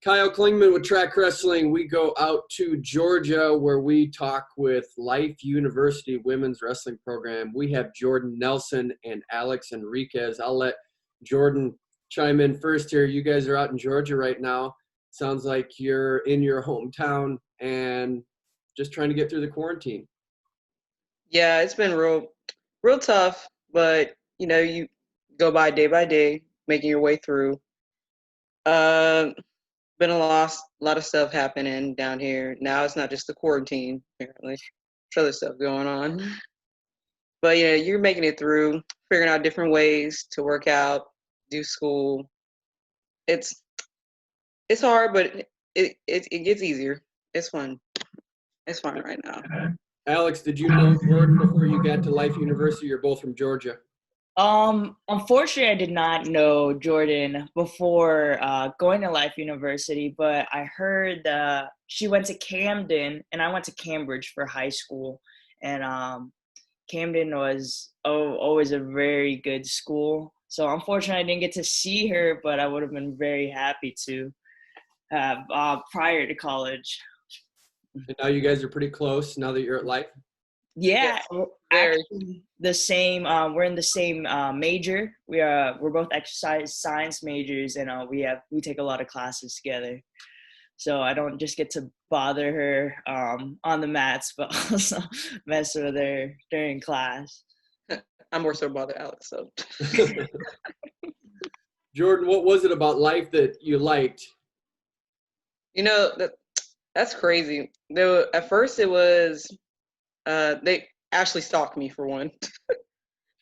Kyle Klingman with Track Wrestling. We go out to Georgia where we talk with Life University Women's Wrestling Program. We have Jordan Nelson and Alex Enriquez. I'll let Jordan chime in first here. You guys are out in Georgia right now. Sounds like you're in your hometown and just trying to get through the quarantine. Yeah, it's been real tough, but you go by day, making your way through. Been a lot of stuff happening down here. Now it's not just the quarantine, apparently. There's other stuff going on. But yeah, you're making it through, figuring out different ways to work out, do school. It's hard, but it gets easier. It's fun. It's fun right now. Alex, did you know Jordan before you got to Life University? You're both from Georgia. Unfortunately, I did not know Jordan before going to Life University, but I heard she went to Camden and I went to Cambridge for high school. And Camden was always a very good school. So unfortunately, I didn't get to see her, but I would have been very happy to have prior to college. And now you guys are pretty close now that you're at Life? Yeah, actually the same. We're in the same major. We're both exercise science majors, and we take a lot of classes together. So I don't just get to bother her on the mats, but also mess with her during class. I'm more so bother Alex. So, Jordan, what was it about Life that you liked? That's crazy. Though at first it was. They actually stalked me for one.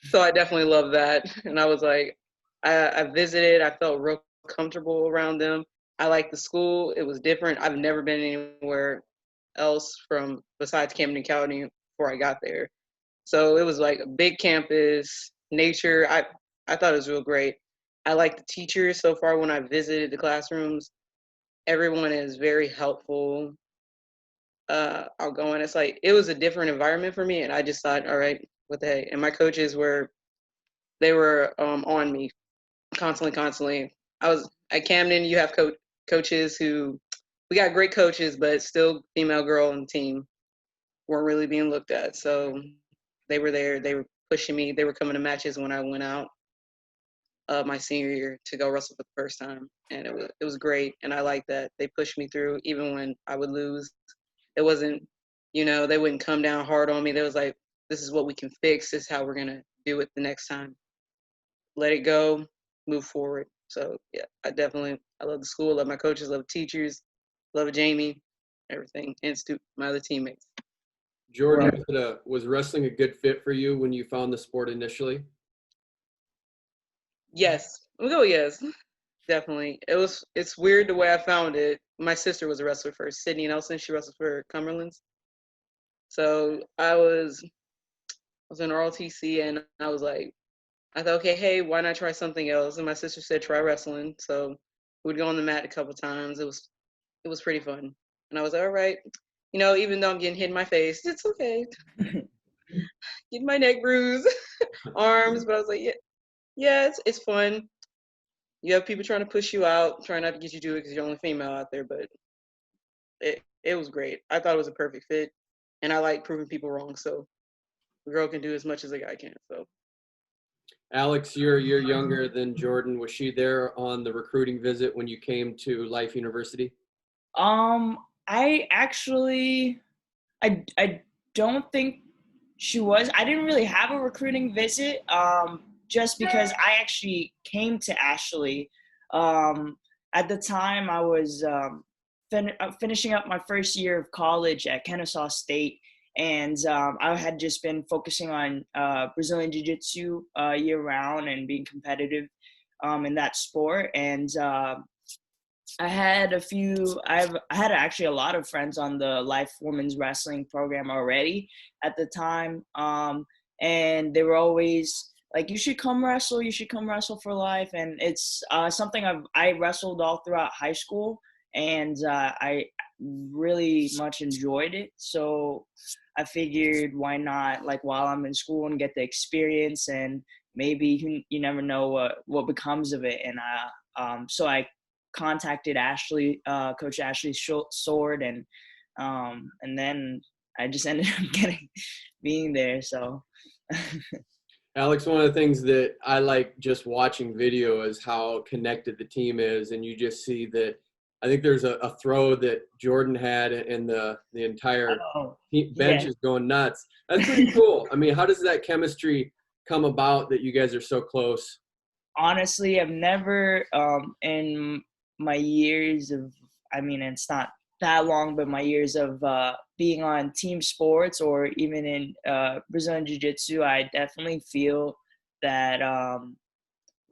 So I definitely love that. And I was like, I visited, I felt real comfortable around them. I liked the school. It was different. I've never been anywhere else besides Camden County before I got there. So it was like a big campus, nature. I thought it was real great. I like the teachers so far when I visited the classrooms. Everyone is very helpful. Outgoing. It's like it was a different environment for me, and I just thought, all right, what the heck? And my coaches were on me constantly. I was at Camden. You have coaches we got great coaches, but still female girl on the team weren't really being looked at. So they were there. They were pushing me. They were coming to matches when I went out my senior year to go wrestle for the first time, and it was great. And I liked that they pushed me through even when I would lose. It wasn't, they wouldn't come down hard on me. They was like, this is what we can fix. This is how we're going to do it the next time. Let it go, move forward. So, yeah, I love the school, love my coaches, love the teachers, love Jamie, everything, and my other teammates. Jordan, was wrestling a good fit for you when you found the sport initially? Yes. Yes. Definitely. It's weird the way I found it. My sister was a wrestler first, Sydney Nelson. She wrestled for Cumberland's. So I was in ROTC and I was like, I thought, okay, hey, why not try something else? And my sister said, try wrestling. So we'd go on the mat a couple times. It was pretty fun. And I was like, all right, even though I'm getting hit in my face, it's okay. Getting my neck bruised, arms, but I was like, yeah, it's fun. You have people trying to push you out, trying not to get you to do it because you're the only female out there, but it was great. I thought it was a perfect fit, and I like proving people wrong, so the girl can do as much as a guy can. So, Alex, you're younger than Jordan. Was she there on the recruiting visit when you came to Life University? I actually, I don't think she was. I didn't really have a recruiting visit. Just because I actually came to Ashley. At the time, I was finishing up my first year of college at Kennesaw State, and I had just been focusing on Brazilian Jiu-Jitsu year-round and being competitive in that sport. And I had actually a lot of friends on the Life Women's Wrestling program already at the time, and they were always like, you should come wrestle for Life. And it's something I wrestled all throughout high school, and I really much enjoyed it. So I figured, why not, like, while I'm in school and get the experience, and maybe you never know what becomes of it. And so I contacted Ashley, Coach Ashley Sword, and then I just ended up being there. So. Alex, one of the things that I like just watching video is how connected the team is, and you just see that. I think there's a throw that Jordan had, and the entire bench is going nuts. That's pretty cool. I mean, how does that chemistry come about that you guys are so close? Honestly, I've never in my years of, I mean, it's not that long, but my years of being on team sports or even in Brazilian Jiu-Jitsu, I definitely feel that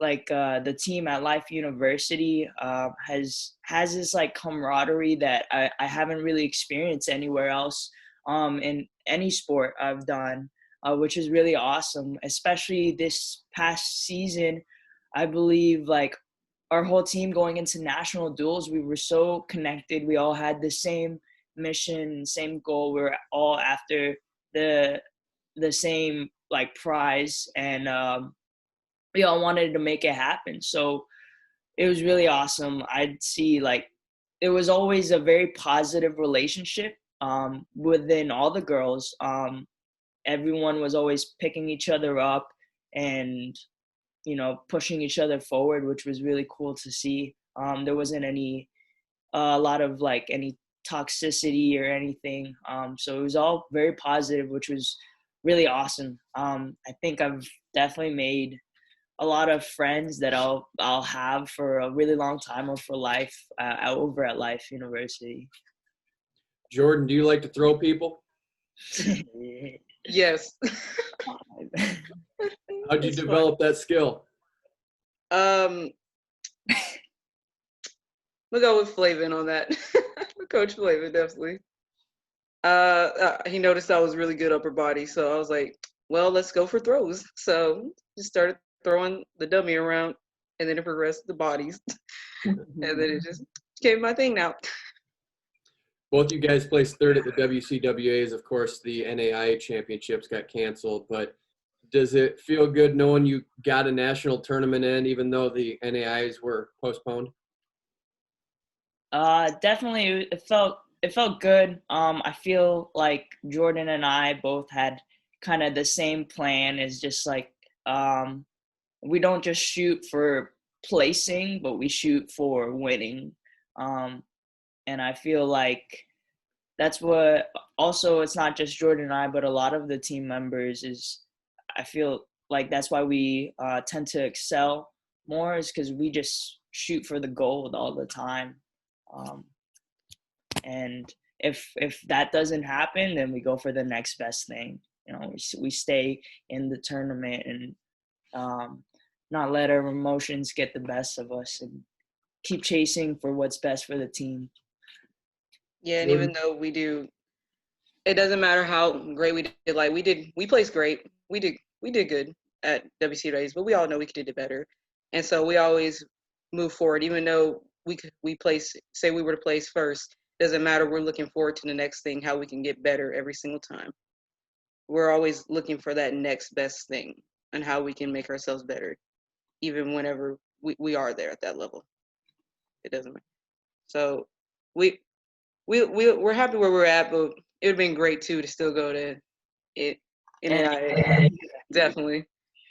the team at Life University has this like camaraderie that I haven't really experienced anywhere else in any sport I've done, which is really awesome, especially this past season. I believe like our whole team going into national duels, we were so connected. We all had the same mission, same goal. We were all after the same like prize, and we all wanted to make it happen. So it was really awesome. I'd see like it was always a very positive relationship within all the girls. Everyone was always picking each other up and pushing each other forward, which was really cool to see. There wasn't a lot of like any toxicity or anything. So it was all very positive, which was really awesome. I think I've definitely made a lot of friends that I'll have for a really long time or for life over at Life University. Jordan, do you like to throw people? Yes. How'd you develop that skill? We'll go with Flavin on that. Coach Flavin, definitely. He noticed I was really good upper body, so I was like, well, let's go for throws. So just started throwing the dummy around, and then it progressed to bodies. And then it just became my thing now. Both you guys placed third at the WCWA's. Of course, the NAIA Championships got canceled, but does it feel good knowing you got a national tournament in, even though the NAIAs were postponed? Definitely, it felt good. I feel like Jordan and I both had kind of the same plan. Is just like we don't just shoot for placing, but we shoot for winning. And I feel like that's what also, it's not just Jordan and I, but a lot of the team members is, I feel like that's why we tend to excel more, is because we just shoot for the gold all the time. And if that doesn't happen, then we go for the next best thing. We stay in the tournament and not let our emotions get the best of us and keep chasing for what's best for the team. Yeah, and even though we do, it doesn't matter how great we did. Like we placed great. We did good at WCWA's, but we all know we could do better. And so we always move forward, even though we place, say we were to place first, doesn't matter. We're looking forward to the next thing, how we can get better every single time. We're always looking for that next best thing and how we can make ourselves better, even whenever we are there at that level. It doesn't matter. So we're happy where we're at, but it would have been great too to still go to it in NAIA, definitely,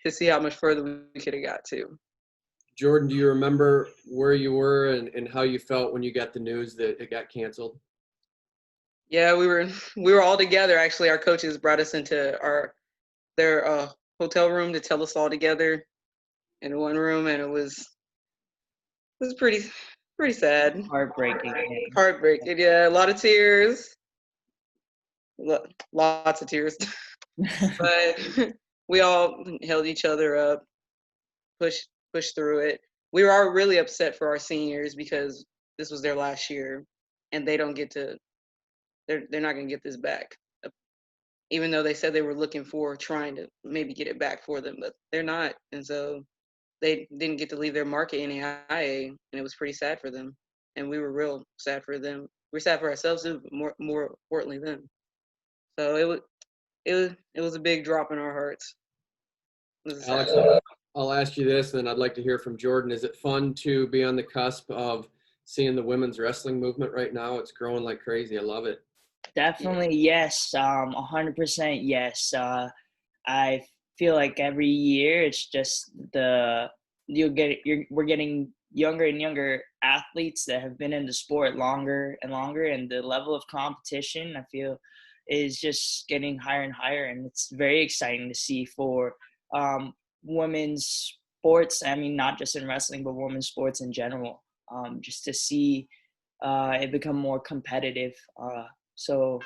to see how much further we could have got to. Jordan, do you remember where you were and how you felt when you got the news that it got canceled? Yeah, we were all together. Actually, our coaches brought us into their hotel room to tell us all together in one room, and it was pretty sad. Heartbreaking. Heartbreaking, yeah. A lot of tears. Lots of tears. But we all held each other up, pushed through it. We were all really upset for our seniors because this was their last year, and they don't get to. They're not going to get this back, even though they said they were looking for trying to maybe get it back for them, but they're not, and so they didn't get to leave their mark at NAIA, and it was pretty sad for them, and we were real sad for them. We were sad for ourselves too, but more importantly them. So it was a big drop in our hearts. Alex, I'll ask you this, and I'd like to hear from Jordan. Is it fun to be on the cusp of seeing the women's wrestling movement right now. It's growing like crazy. I love it. Definitely, yes. 100% yes. I feel like every year it's just we're getting younger and younger athletes that have been in the sport longer and longer, and the level of competition I feel is just getting higher and higher, and it's very exciting to see for women's sports. I mean, not just in wrestling, but women's sports in general. Just to see it become more competitive, so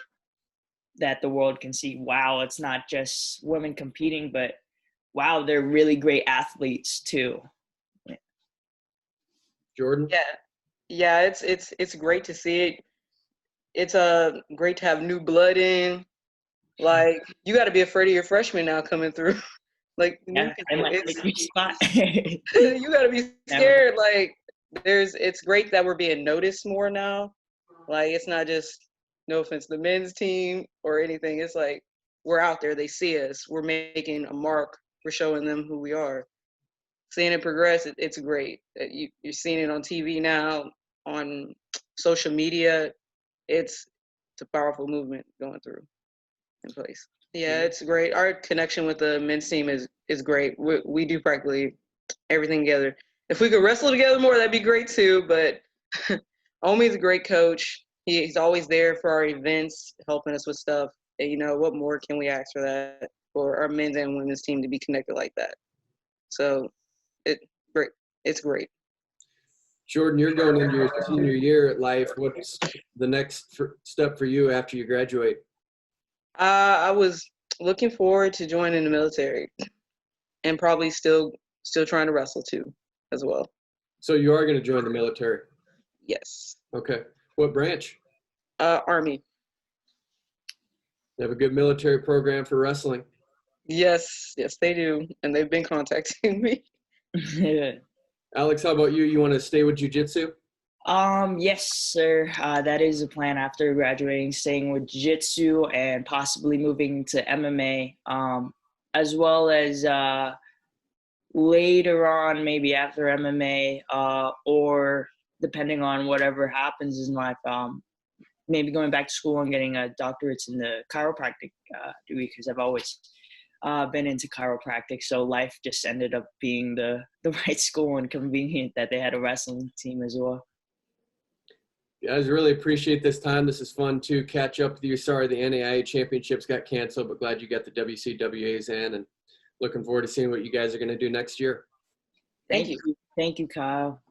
that the world can see, wow, it's not just women competing, but wow, they're really great athletes too. Jordan? Yeah, it's great to see it. It's great to have new blood in. Like, you got to be afraid of your freshmen now coming through. Like, Yeah, I might take your spot. you got to be scared. Like, it's great that we're being noticed more now. Like, it's not just, no offense, the men's team or anything. It's like, we're out there. They see us. We're making a mark. We're showing them who we are. Seeing it progress, it's great. You're seeing it on TV now, on social media. It's a powerful movement going through in place. Yeah, it's great. Our connection with the men's team is great. We do practically everything together. If we could wrestle together more, that'd be great too. But Omi's a great coach. He's always there for our events, helping us with stuff. And, you know, what more can we ask for that, for our men's and women's team to be connected like that? So it's great. Jordan, you're going into your senior year at life. What's the next step for you after you graduate? I was looking forward to joining the military, and probably still trying to wrestle too, as well. So you are going to join the military? Yes. Okay. What branch? Army. They have a good military program for wrestling. Yes, they do, and they've been contacting me. Alex, how about you? You want to stay with jiu-jitsu? Yes, sir. That is a plan after graduating, staying with jiu-jitsu and possibly moving to MMA, as well as later on, maybe after MMA, or depending on whatever happens in life, maybe going back to school and getting a doctorate in the chiropractic degree, because I've always been into chiropractic. So life just ended up being the right school, and convenient that they had a wrestling team as well. Guys, really appreciate this time. This is fun to catch up with you. Sorry the NAIA Championships got canceled, but glad you got the WCWAs in, and looking forward to seeing what you guys are going to do next year. Thank you. Thank you, Kyle.